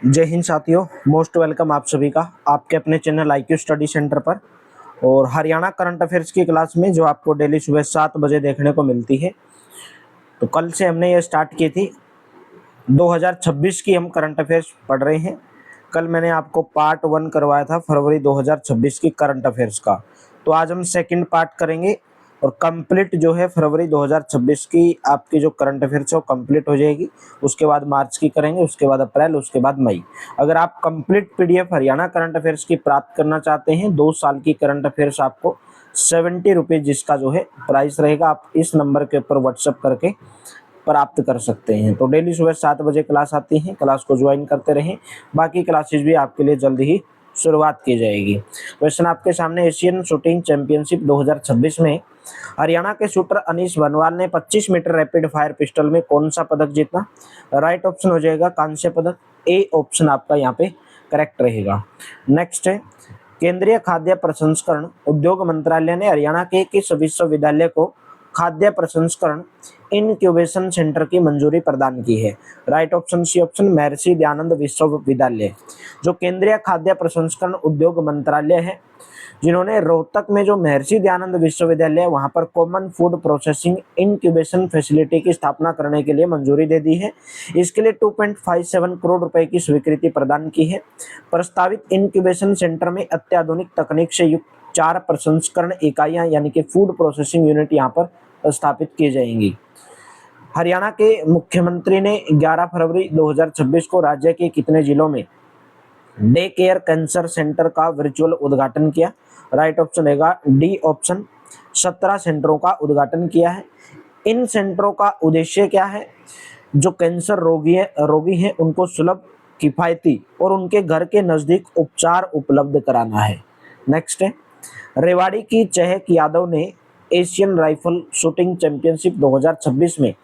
जय हिंद साथियों, most welcome आप सभी का आपके अपने चैनल IQ स्टडी सेंटर पर। और हरियाणा करंट अफेयर्स की क्लास में जो आपको डेली सुबह 7 बजे देखने को मिलती है। तो कल से हमने ये स्टार्ट की थी। 2026 की हम करंट अफेयर्स पढ़ रहे हैं। कल मैंने आपको पार्ट 1 करवाया था फरवरी 2026 की करंट अफेयर्स का। तो आज हम सेकंड पार्ट करेंगे और कंप्लीट जो है फरवरी 2026 की आपकी जो करंट अफेयर्स है वो कंप्लीट हो जाएगी। उसके बाद मार्च की करेंगे, उसके बाद अप्रैल, उसके बाद मई। अगर आप complete PDF Haryana current affairs की प्राप्त करना चाहते हैं, 2 साल की करंट अफेयर्स आपको 70 रुपये जिसका जो है प्राइस रहेगा, आप इस नंबर के ऊपर व्हाट्सएप करके प्राप्त कर सकते हैं। तो डेली सुबह 7 बजे क्लास आती है, क्लास को ज्वाइन करते रहें। बाकी क्लासेस भी आपके लिए जल्द ही शुरुआत की जाएगी। क्वेश्चन आपके सामने, एशियन शूटिंग चैंपियनशिप 2026 में हरियाणा के शूटर अनीश बनवाल ने 25 मीटर रैपिड फायर पिस्टल में कौन सा पदक जीता? राइट ऑप्शन हो जाएगा कांस्य पदक। ए ऑप्शन आपका यहाँ पे करेक्ट रहेगा। नेक्स्ट है, केंद्रीय खाद्य प्रसंस्करण उद्योग मंत्रालय ने हरियाणा के किस विश्वविद्यालय को खाद्य प्रसंस्करण इनक्यूबेशन सेंटर की मंजूरी प्रदान की है? राइट ऑप्शन सी ऑप्शन, महर्षि दयानंद विश्वविद्यालय। जो केंद्रीय खाद्य प्रसंस्करण उद्योग मंत्रालय है, जिन्होंने रोहतक में जो महर्षि दयानंद विश्वविद्यालय है वहां पर common food processing incubation facility की स्थापना करने के लिए मंजूरी दे दी है। इसके लिए 2.57 करोड़ रुपए की स्वीकृति प्रदान की है। प्रस्तावित इंक्यूबेशन सेंटर में अत्याधुनिक तकनीक से युक्त 4 प्रसंस्करण इकाइयां यानी कि फूड प्रोसेसिंग यूनिट यहां पर स्थापित की जाएंगी। हरियाणा के मुख्यमंत्री ने 11 फरवरी 2026 को राज्य के कितने जिलों में डे केयर कैंसर सेंटर का वर्चुअल उद्घाटन किया? राइट ऑप्शन रहेगा डी ऑप्शन, 17 सेंटरों का उद्घाटन किया है। इन सेंटरों का उद्देश्य क्या है? जो कैंसर रोगी हैं उनको सुलभ, किफायती और उनके घर के नजदीक उपचार उपलब्ध कराना है। नेक्स्ट है, रेवाड़ी की चहक यादव ने एशियन राइफल शूटिंग चैंपियनशिप 2026 में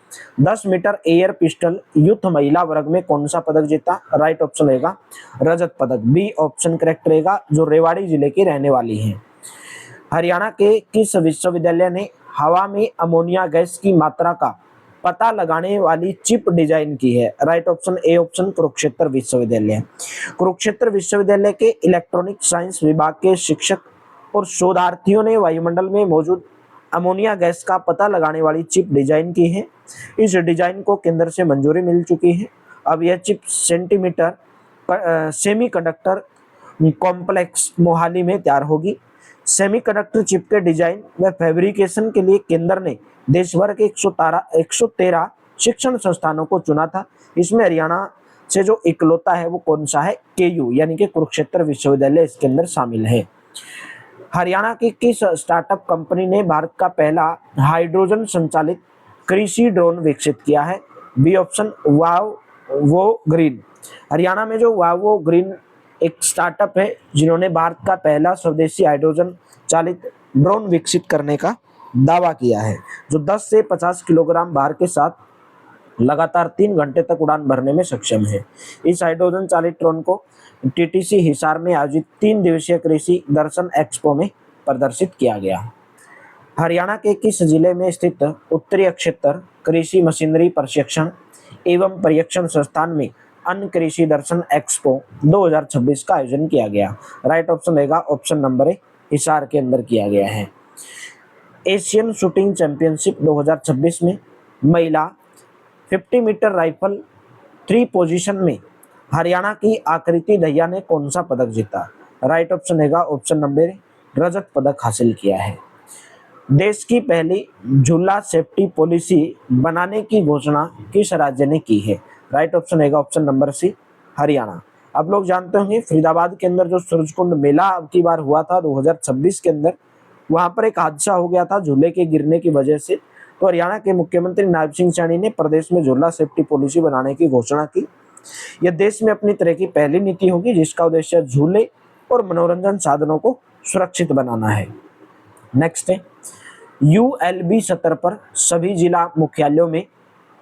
10 मीटर एयर पिस्टल यूथ महिला वर्ग में कौन सा पदक जीता? राइट ऑप्शन रहेगा रजत पदक। बी ऑप्शन करेक्ट रहेगा, जो रेवाड़ी जिले की रहने वाली हैं। हरियाणा के किस विश्वविद्यालय ने हवा में अमोनिया गैस की मात्रा का पता लगाने वाली चिप डिजाइन की है? Right option A option, Kurukshetra विश्वविद्यालय। कुरुक्षेत्र विश्वविद्यालय के इलेक्ट्रॉनिक साइंस विभाग के शिक्षक और शोधार्थियों ने वायुमंडल में मौजूद अमोनिया गैस का पता लगाने वाली चिप डिजाइन की है। इस डिजाइन को केंद्र से मंजूरी मिल चुकी है। अब यह चिप सेमीकंडक्टर कॉम्प्लेक्स मोहाली में तैयार होगी। सेमीकंडक्टर चिप के डिजाइन व फैब्रिकेशन के लिए केंद्र ने देश भर के 113 शिक्षण संस्थानों को चुना था। इसमें हरियाणा से जो इकलौता है वो कौन सा है? KU यानी कि कुरुक्षेत्र विश्वविद्यालय इसके अंदर शामिल है। हरियाणा की किस स्टार्टअप कंपनी ने भारत का पहला हाइड्रोजन संचालित कृषि ड्रोन विकसित किया है? बी ऑप्शन, वावो ग्रीन। हरियाणा में जो वावो ग्रीन एक स्टार्टअप है जिन्होंने भारत का पहला स्वदेशी हाइड्रोजन चालित ड्रोन विकसित करने का दावा किया है, जो 10 से 50 किलोग्राम भार के साथ लगातार 3 घंटे तक उड़ान भरने में सक्षम है। इस हाइड्रोजन चालित ड्रोन को TTC हिसार में आयोजित 3 दिवसीय कृषि दर्शन एक्सपो में प्रदर्शित किया गया। हरियाणा के किस जिले में स्थित उत्तरी क्षेत्र कृषि मशीनरी प्रशिक्षण एवं परीक्षण संस्थान में अन्य कृषि दर्शन एक्सपो 2026 का आयोजन किया गया? राइट ऑप्शन रहेगा ऑप्शन नंबर ए, हिसार के अंदर किया गया है। एशियन शूटिंग चैंपियनशिप 2026 में महिला 50 मीटर राइफल 3 पोजीशन में हरियाणा की आकृति दहिया ने कौन सा पदक जीता? राइट ऑप्शन रहेगा ऑप्शन नंबर, रजत पदक हासिल किया है। देश की पहली झूला सेफ्टी पॉलिसी बनाने की घोषणा किस राज्य ने की है? राइट ऑप्शन रहेगा ऑप्शन नंबर सी, हरियाणा। आप लोग जानते होंगे फरीदाबाद के अंदर जो सूरजकुंड मेला अब की बार हुआ था 2026 के अंदर, वहां पर एक हादसा हो गया था झूले के गिरने की वजह से। तो हरियाणा के मुख्यमंत्री नायब सिंह सैनी ने प्रदेश में झूला सेफ्टी पॉलिसी बनाने की घोषणा की। यह देश में अपनी तरह की पहली नीति होगी जिसका उद्देश्य झूले और मनोरंजन साधनों को सुरक्षित बनाना है। नेक्स्ट है, ULB स्तर पर सभी जिला मुख्यालयों में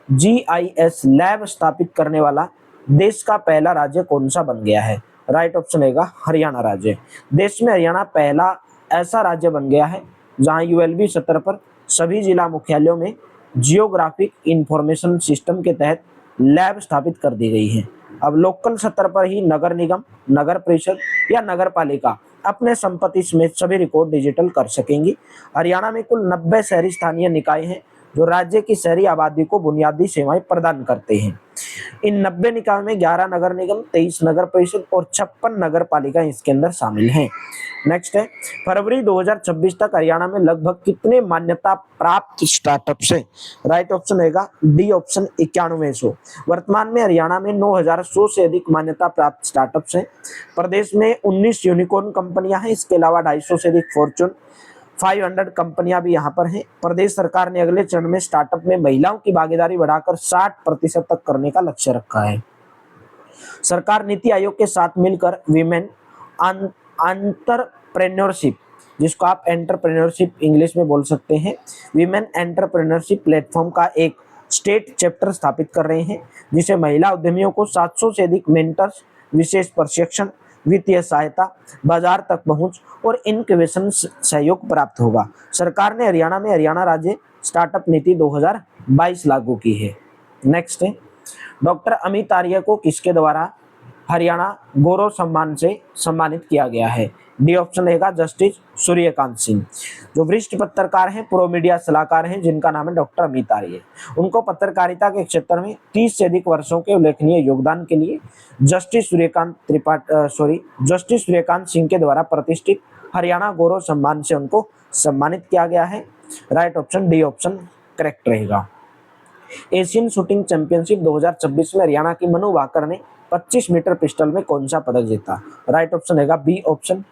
GIS लैब स्थापित करने वाला देश का पहला राज्य कौन सा बन गया है? राइट ऑप्शन रहेगा हरियाणा राज्य। देश में हरियाणा पहला ऐसा राज्य बन गया है जहां ULB स्तर पर सभी जिला मुख्यालयों में जियोग्राफिक इंफॉर्मेशन सिस्टम के तहत लैब स्थापित कर दी गई है। अब लोकल स्तर पर ही नगर निगम, नगर परिषद या नगर पालिका अपने संपत्ति समेत सभी रिकॉर्ड डिजिटल कर सकेंगी। हरियाणा में कुल 90 शहरी स्थानीय निकाय हैं जो राज्य की शहरी आबादी को बुनियादी सेवाएं प्रदान करते हैं। इन 90 निकायों में 11 नगर निगम, 23 नगर परिषद और 56 नगर पालिका इसके अंदर शामिल हैं। नेक्स्ट है, फरवरी 2026 तक हरियाणा में लगभग कितने मान्यता प्राप्त स्टार्टअप्स हैं? राइट ऑप्शन रहेगा डी ऑप्शन 9100। वर्तमान में हरियाणा में 9100 से अधिक मान्यता प्राप्त स्टार्टअप्स हैं। प्रदेश में 19 यूनिकॉर्न कंपनियां हैं। इसके अलावा 250 से अधिक फॉर्च्यून 500 कंपनियां भी यहाँ पर हैं। प्रदेश सरकार ने अगले चरण में स्टार्टअप में महिलाओं की भागीदारी बढ़ाकर 60% तक करने का लक्ष्य रखा है। सरकार नीति आयोग के साथ मिलकर विमेन एंटरप्रेन्योरशिप, जिसको आप एंटरप्रेन्योरशिप इंग्लिश में बोल सकते हैं, विमेन एंटरप्रेन्योरशिप प्लेटफॉर्म का एक स्टेट चैप्टर स्थापित कर रहे हैं, जिसे महिला उद्यमियों को 700 से अधिक मेंटर्स, विशेष प्रशिक्षण, वित्तीय सहायता, बाजार तक पहुंच और इनक्यूबेशन सहयोग प्राप्त होगा। सरकार ने हरियाणा में हरियाणा राज्य स्टार्टअप नीति 2022 लागू की है। नेक्स्ट है, डॉक्टर अमित आर्य को किसके द्वारा हरियाणा गौरव सम्मान से सम्मानित किया गया है? डी ऑप्शन रहेगा जस्टिस सूर्यकांत सिंह, जो वरिष्ठ पत्रकार हैं, प्रो मीडिया सलाहकार हैं, जिनका नाम है डॉक्टर अमित आर्य। उनको पत्रकारिता के क्षेत्र में 30 से अधिक वर्षों के उल्लेखनीय योगदान के लिए जस्टिस सूर्यकांत सिंह के द्वारा प्रतिष्ठित हरियाणा गौरव सम्मान से उनको सम्मानित किया गया है। Right option D option correct रहेगा। एशियन शूटिंग चैंपियनशिप 2026 में हरियाणा की मनु भाकर ने 25 मीटर पिस्टल में कौन सा पदक जीता? राइट ऑप्शन रहेगा बी ऑप्शन,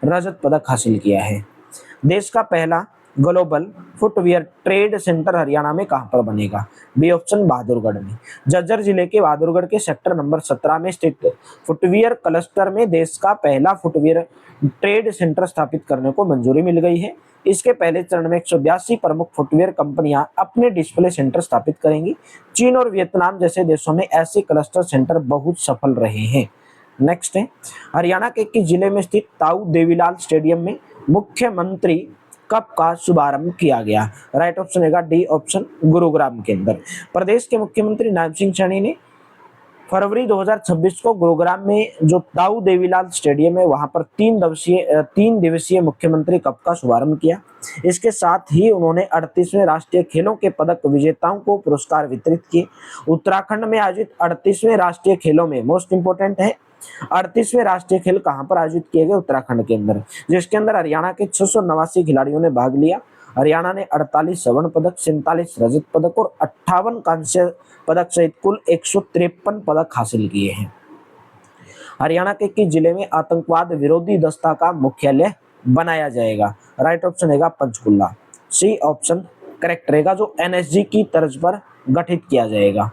रजत पदक हासिल किया है। देश का पहला global footwear trade centre Haryana में कहां पर बनेगा? बी ऑप्शन, बहादुरगढ़ में। झज्जर जिले के बहादुरगढ़ के सेक्टर नंबर 17 में स्थित फुटवियर क्लस्टर में देश का पहला फुटवियर ट्रेड सेंटर स्थापित करने को मंजूरी मिल गई है। इसके पहले चरण में 182 प्रमुख फुटवियर कंपनियां अपने डिस्प्ले सेंटर स्थापित करेंगी। चीन और वियतनाम जैसे देशों में ऐसे क्लस्टर सेंटर बहुत सफल रहे हैं। नेक्स्ट है, हरियाणा के किस जिले में स्थित ताऊ देवीलाल स्टेडियम में मुख्यमंत्री कप का शुभारंभ किया गया? राइट ऑप्शन रहेगा डी ऑप्शन, गुरुग्राम के अंदर। प्रदेश के मुख्यमंत्री नायब सिंह सैनी ने फरवरी 2026 को गुरुग्राम में जो ताऊ देवीलाल स्टेडियम है वहां पर 3 दिवसीय मुख्यमंत्री कप का शुभारंभ किया। इसके साथ ही उन्होंने 38वें राष्ट्रीय खेलों के पदक विजेताओं को पुरस्कार वितरित किए। उत्तराखंड में आयोजित 38वें राष्ट्रीय खेलों में मोस्ट इंपोर्टेंट है 38वें राष्ट्रीय खेल कहां पर आयोजित किए गए? उत्तराखंड के अंदर, जिसके अंदर हरियाणा के 689 खिलाड़ियों ने भाग लिया। हरियाणा ने 48 स्वर्ण पदक, 47 रजत पदक और 58 कांस्य पदक सहित कुल 153 पदक हासिल किए हैं। हरियाणा के किस जिले में आतंकवाद विरोधी दस्ता का मुख्यालय बनाया जाएगा? राइट ऑप्शन रहेगा पंचकुला। सी ऑप्शन करेक्ट रहेगा, जो एनएसजी की तर्ज पर गठित किया जाएगा।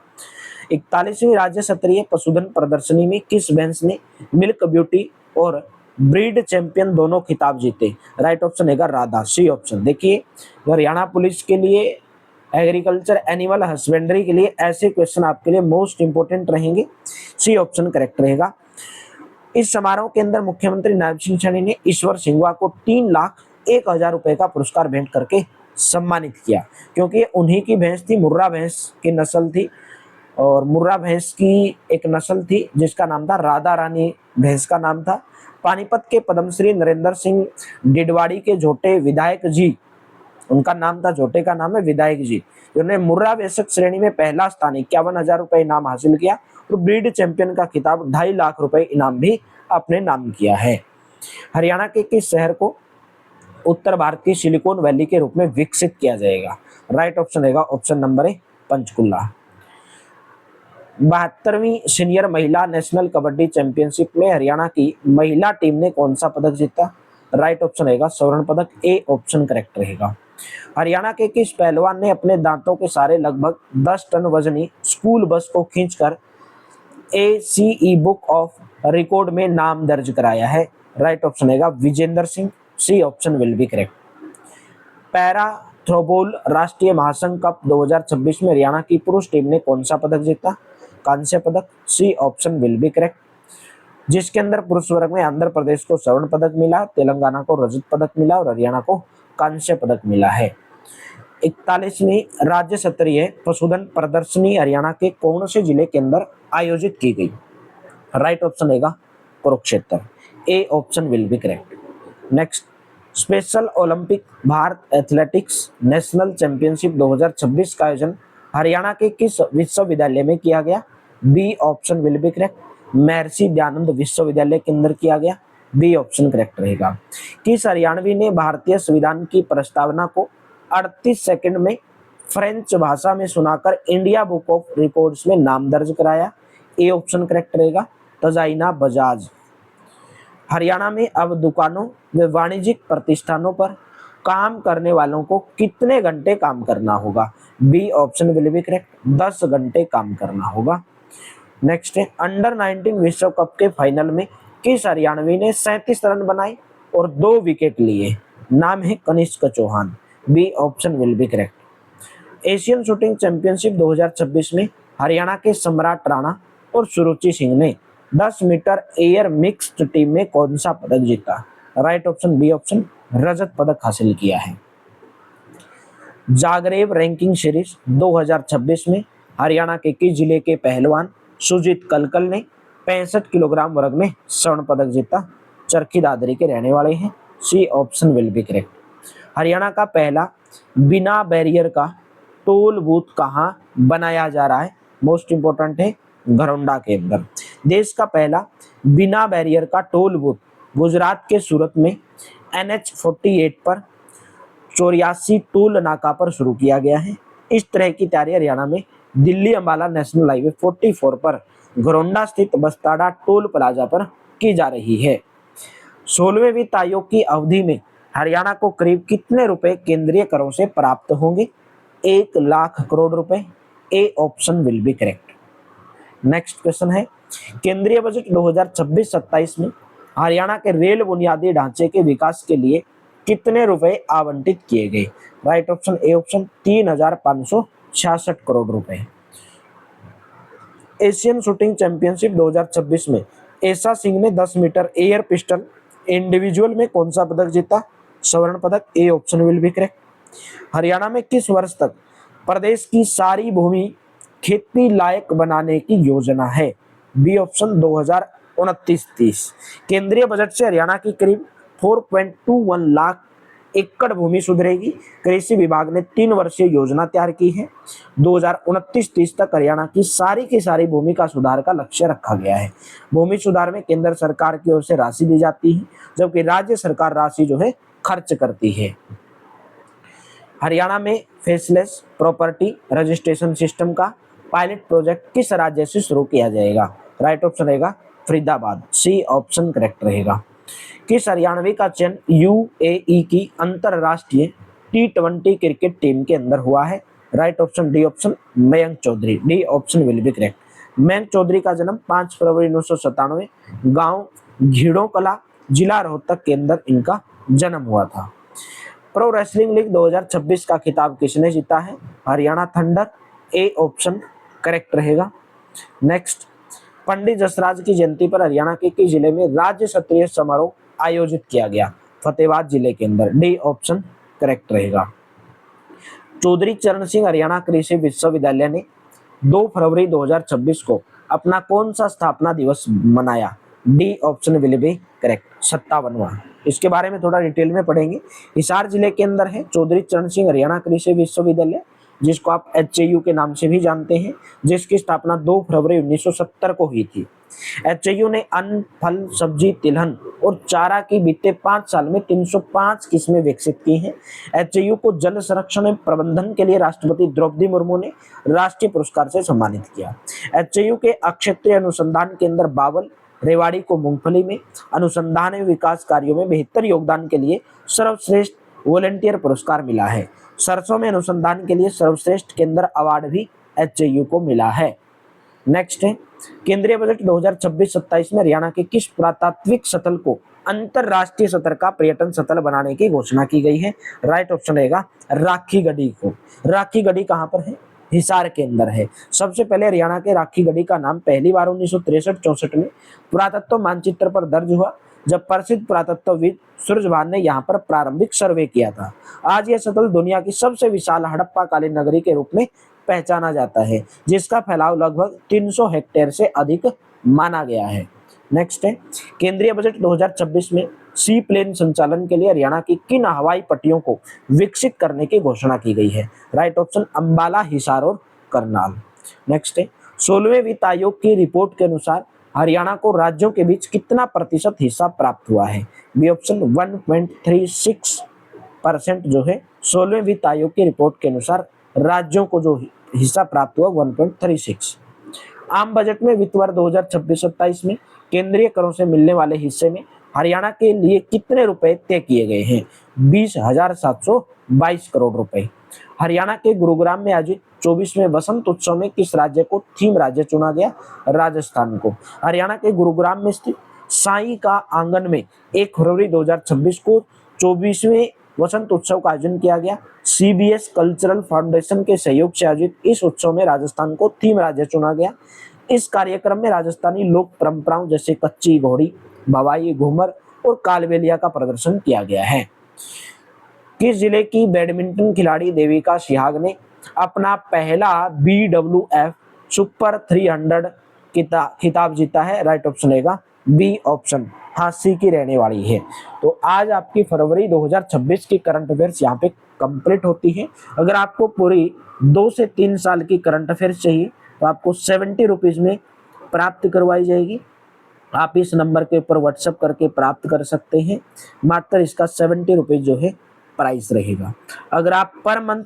41वीं राज्य स्तरीय पशुधन प्रदर्शनी में किस भैंस ने मिल्क ब्यूटी और ब्रीड चैंपियन दोनों खिताब जीते? राइट ऑप्शन रहेगा राधा। C option. देखिए, हरियाणा पुलिस के लिए एग्रीकल्चर एनिमल हस्बेंड्री के लिए ऐसे क्वेश्चन आपके लिए मोस्ट इंपोर्टेंट रहेंगे। सी ऑप्शन करेक्ट रहेगा। इस समारोह के अंदर मुख्यमंत्री नायब सिंह सैनी ने ईश्वर सिंघवा को 3,01,000 रुपए का पुरस्कार भेंट करके सम्मानित किया, क्योंकि उन्हीं की भैंस थी, मुर्रा भैंस की नस्ल थी, और मुर्रा भैंस की एक नस्ल थी जिसका नाम था राधा रानी भैंस का नाम था। पानीपत के पद्मश्री नरेंद्र सिंह डिडवाड़ी के झोटे विधायक जी, उनका नाम था, झोटे का नाम है विधायक जी, जिन्होंने मुर्रा वयस्क श्रेणी में पहला स्थान 51,000 रुपए इनाम हासिल किया और ब्रीड चैंपियन का खिताब 2.5 लाख रुपए इनाम भी अपने नाम किया है। हरियाणा के किस शहर को उत्तर भारत की सिलिकॉन वैली के रूप में विकसित किया जाएगा? राइट ऑप्शन रहेगा ऑप्शन नंबर ए पंचकुला। 72वीं सीनियर महिला नेशनल कबड्डी चैंपियनशिप में हरियाणा की महिला टीम ने कौन सा पदक जीता? राइट ऑप्शन रहेगा स्वर्ण पदक। ए ऑप्शन करेक्ट रहेगा। हरियाणा के किस पहलवान ने अपने दांतों के सहारे लगभग 10 टन वजनी स्कूल बस को खींचकर ACE बुक ऑफ रिकॉर्ड में नाम दर्ज कराया है? राइट ऑप्शन रहेगा Vijender Singh. C option will be correct. Para throwball राष्ट्रीय महासंघ कप 2026 में हरियाणा की पुरुष टीम ने कौन सा पदक जीता? कांस्य पदक। C option will be correct. जिसके अंदर पुरुष वर्ग में आंध्र प्रदेश को स्वर्ण पदक मिला, तेलंगाना को रजत पदक मिला और हरियाणा को कांस्य पदक मिला है। 41वीं राज्य स्तरीय पशुधन प्रदर्शनी हरियाणा के कौन से जिले के अंदर आयोजित की गई? राइट ऑप्शन रहेगा Kurukshetra, A option will be correct. Next, special Olympic Bharat athletics national championship 2026 का आयोजन हरियाणा के किस विश्वविद्यालय में किया गया? B option will be correct, Maharshi Dayanand विश्वविद्यालय के अंदर किया गया, बी ऑप्शन करेक्ट रहेगा। किस हरियाणवी ने भारतीय संविधान की प्रस्तावना को 38 सेकंड में फ्रेंच भाषा में सुनाकर इंडिया बुक ऑफ रिकॉर्ड्स में नाम दर्ज कराया? ए ऑप्शन करेक्ट रहेगा, तजाइना बजाज। हरियाणा में अब दुकानों व वाणिज्यिक प्रतिष्ठानों पर काम करने वालों को कितने घंटे काम करना होगा? B option will be correct, 10 घंटे काम करना होगा। नेक्स्ट है, अंडर 19 विश्व कप के फाइनल में किस हरियाणवी ने 37 रन बनाए और 2 विकेट लिए? नाम है Kanishk Chauhan, B option will be correct. Asian shooting championship 2026 में हरियाणा के सम्राट राणा और सुरुचि सिंह ने 10 मीटर एयर मिक्स्ड टीम में कौन सा पदक जीता? राइट ऑप्शन बी ऑप्शन रजत पदक हासिल किया है। जागरेब रैंकिंग सीरीज 2026 में हरियाणा के किस जिले के पहलवान सुजीत कलकल ने 65 किलोग्राम वर्ग में स्वर्ण पदक जीता? चरखी दादरी के रहने वाले हैं, C option will be correct. Haryana का पहला बिना बैरियर का टोल बूथ कहाँ बनाया जा रहा है? मोस्ट इंपोर्टेंट है, घरौंडा के अंदर। देश का पहला बिना बैरियर का टोल बूथ गुजरात के सूरत में NH48 पर 84 टोल नाका पर शुरू किया गया है। इस तरह की तैयारी हरियाणा में दिल्ली अंबाला नेशनल हाईवे 44 पर घरौंडा स्थित बस्ताड़ा टोल प्लाजा पर की जा रही है। 16वें वित्त आयोग की अवधि में हरियाणा को करीब कितने रुपए केंद्रीय करों से प्राप्त होंगे? 1 लाख करोड़ रुपए, A option will be correct. Next question है, केंद्रीय बजट 2026-27 में हरियाणा के रेल बुनियादी ढांचे के विकास के लिए कितने रुपए आवंटित किए गए? Right option A option 3566 crore रुपए। एशियन शूटिंग चैंपियनशिप 2026 में एसा सिंह ने 10 मीटर एयर पिस्टल इंडिविजुअल में कौन सा पदक जीता? स्वर्ण पदक, A option will be correct. Haryana में किस वर्ष तक प्रदेश की सारी भूमि खेती लायक बनाने की योजना है? B option 2029-30। केंद्रीय बजट से हरियाणा की करीब 4.21 लाख एकड़ भूमि सुधरेगी। कृषि विभाग ने 3 वर्षीय योजना तैयार की है। 2029-30 तक हरियाणा की सारी भूमि का सुधार का लक्ष्य रखा गया है। भूमि सुधार में केंद्र सरकार की ओर से राशि दी जाती है, जबकि राज्य सरकार राशि जो है खर्च करती है। हरियाणा में फेसलेस प्रॉपर्टी रजिस्ट्रेशन सिस्टम का पायलट प्रोजेक्ट किस राज्य से शुरू किया जाएगा? राइट ऑप्शन रहेगा फरीदाबाद, सी ऑप्शन करेक्ट रहेगा। किस हरियाणवी का चयन UAE की अंतरराष्ट्रीय T20 क्रिकेट टीम के अंदर हुआ है? Right option D option Mayank Chaudhary, D option will be correct. Mayank Chaudhary का जन्म 5 फरवरी 1997 गांव घीड़ों कला जिला रोहतक के अंदर इनका जन्म हुआ था। प्रो रेसलिंग लीग 2026 का खिताब किसने जीता है? Haryana thunder, A option correct रहेगा। नेक्स्ट, पंडित जसराज की जयंती पर हरियाणा के किस जिले में राज्य स्तरीय समारोह आयोजित किया गया? फतेहाबाद जिले के अंदर, डी ऑप्शन करेक्ट रहेगा। चौधरी चरण सिंह हरियाणा कृषि विश्वविद्यालय ने 2 फरवरी 2026 को अपना कौन सा स्थापना दिवस मनाया? D option will be correct, 57वां। इसके बारे में थोड़ा डिटेल में पढ़ेंगे। हिसार जिले के अंदर है चौधरी चरण सिंह हरियाणा कृषि विश्वविद्यालय, जिसको आप HAU के नाम से भी जानते हैं, जिसकी स्थापना 2 फरवरी 1970 को हुई थी। HAU ने अन्न, फल, सब्जी, तिलहन और चारा की बीते 5 साल में 305 किस्में विकसित की हैं। HAU को जल संरक्षण एवं प्रबंधन के लिए राष्ट्रपति द्रौपदी मुर्मू ने राष्ट्रीय पुरस्कार से सम्मानित किया। HAU के अक्षेत्रीय अनुसंधान केंद्र बावल रेवाड़ी को मूंगफली में अनुसंधान एवं विकास कार्यों में बेहतर योगदान के लिए सर्वश्रेष्ठ वॉलंटियर पुरस्कार मिला है। सरसों में अनुसंधान के लिए सर्वश्रेष्ठ केंद्र अवार्ड भी HAU को मिला है। नेक्स्ट है, केंद्रीय बजट 2026-27 में हरियाणा के किस पुरातात्विक स्थल को अंतरराष्ट्रीय स्तर का पर्यटन स्थल बनाने की घोषणा की गई है? राइट ऑप्शन रहेगा राखी गढ़ी को। राखी गढ़ी कहाँ पर है? हिसार के अंदर है। सबसे पहले हरियाणा के राखी गढ़ी का नाम पहली बार 1963-64 में पुरातत्व मानचित्र पर दर्ज हुआ, जब प्रसिद्ध पुरातत्वविद सूरजभान ने यहाँ पर प्रारंभिक सर्वे किया था। आज यह स्थल दुनिया की सबसे विशाल हड़प्पा कालीन नगरी के रूप में पहचाना जाता है, जिसका फैलाव लगभग 300 हेक्टेयर से अधिक माना गया है। नेक्स्ट है, केंद्रीय बजट 2026 में सी प्लेन संचालन के लिए हरियाणा की किन हवाई पट्टियों को विकसित करने की घोषणा की गई है? राइट ऑप्शन अंबाला, हिसार और करनाल। नेक्स्ट है, 16वें वित्त आयोग की रिपोर्ट के अनुसार हरियाणा को राज्यों के बीच कितना प्रतिशत हिस्सा प्राप्त हुआ है? बी ऑप्शन 1.36% जो है 16वें वित्त आयोग की रिपोर्ट के अनुसार राज्यों को जो हिस्सा प्राप्त हुआ 1.36। आम बजट में वित्त वर्ष 2026-27 में केंद्रीय करों से मिलने वाले हिस्से में हरियाणा के लिए कितने रुपए तय किए गए हैं? 20,722 करोड़ रुपए। हरियाणा के गुरुग्राम में आयोजित 24वें वसंत उत्सव में किस राज्य को थीम राज्य चुना गया? राजस्थान को। हरियाणा के गुरुग्राम में स्थित साईं का आंगन में 1 फरवरी 2026 को 24वें वसंत उत्सव का आयोजन किया गया। CBS कल्चरल फाउंडेशन के सहयोग से आयोजित इस उत्सव में राजस्थान को थीम राज्य चुना गया। इस कार्यक्रम में राजस्थानी लोक परंपराओं जैसे कच्ची घोड़ी, भवाई, घूमर और कालबेलिया का प्रदर्शन किया गया है। किस जिले की बैडमिंटन खिलाड़ी देविका सिहाग ने अपना पहला BWF सुपर 300 खिताब जीता है? राइट ऑप्शन रहेगा बी ऑप्शन, हांसी की रहने वाली है। तो आज आपकी फरवरी 2026 की करंट अफेयर्स यहाँ पे कंप्लीट होती है। अगर आपको पूरी 2 से 3 साल की करंट अफेयर्स चाहिए तो आपको 70 रुपीज में प्राप्त करवाई जाएगी। आप इस नंबर के ऊपर व्हाट्सएप करके प्राप्त कर सकते हैं। मात्र इसका 70 रुपीज जो है प्राइस रहेगा। अगर आप पर मंथ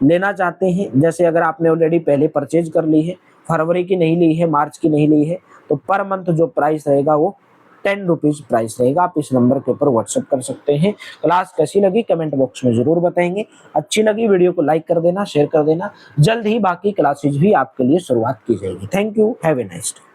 लेना चाहते हैं, जैसे अगर आपने ऑलरेडी पहले परचेज कर ली है, फरवरी की नहीं ली है, मार्च की नहीं ली है, तो पर मंथ जो प्राइस रहेगा वो 10 रुपीज प्राइस रहेगा। आप इस नंबर के ऊपर व्हाट्सएप कर सकते हैं। क्लास कैसी लगी कमेंट बॉक्स में जरूर बताएंगे। अच्छी लगी वीडियो को लाइक कर देना, शेयर कर देना। जल्द ही बाकी क्लासेज भी आपके लिए शुरुआत की जाएगी। Thank you, have a nice day.